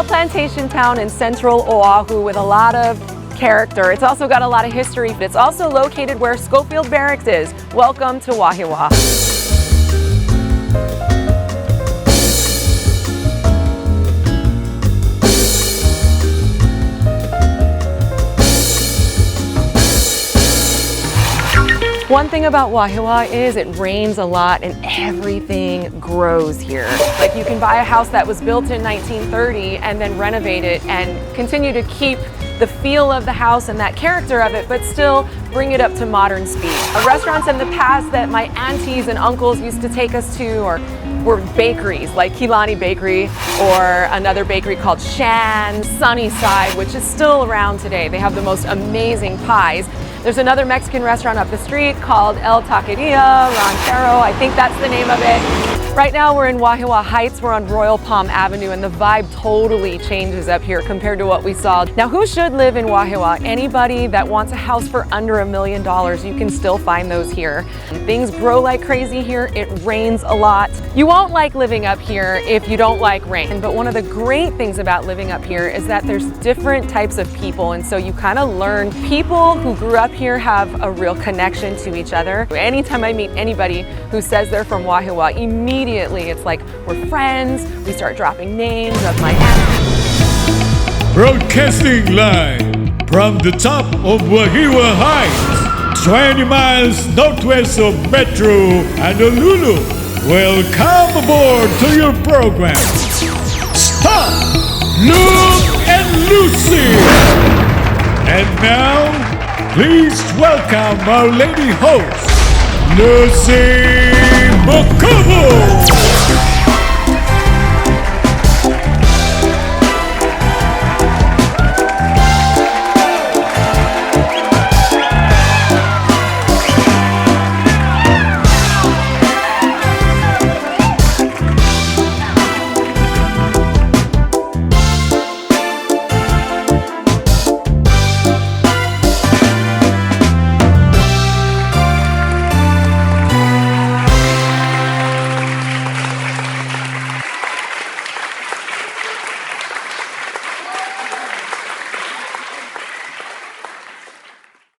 plantation town in central Oahu with a lot of character. It's also got a lot of history. It's also located where Schofield Barracks is. Welcome to Wahiawa. One thing about Wahiawa is it rains a lot and everything grows here. Like you can buy a house that was built in 1930 and then renovate it and continue to keep the feel of the house and that character of it, but still bring it up to modern speed. Restaurants in the past that my aunties and uncles used to take us to were bakeries like Kilani Bakery or another bakery called Shan, Sunnyside, which is still around today. They have the most amazing pies. There's another Mexican restaurant up the street called El Taqueria Ranchero. I think that's the name of it. Right now we're in Wahiawa Heights. We're on Royal Palm Avenue and the vibe totally changes up here compared to what we saw. Now who should live in Wahiawa? Anybody that wants a house for under $1 million, you can still find those here. Things grow like crazy here. It rains a lot. You won't like living up here if you don't like rain. But one of the great things about living up here is that there's different types of people, and so you kind of learn. People who grew up here have a real connection to each other. Anytime I meet anybody who says they're from Wahiawa, immediately it's like we're friends. We start dropping names of my aunts. Broadcasting live from the top of Wahiawa Heights, 20 miles northwest of Metro Honolulu. Welcome aboard to your program. Stop, Luke and Lucy. And now, please welcome our lady host, Lucy Mokobo.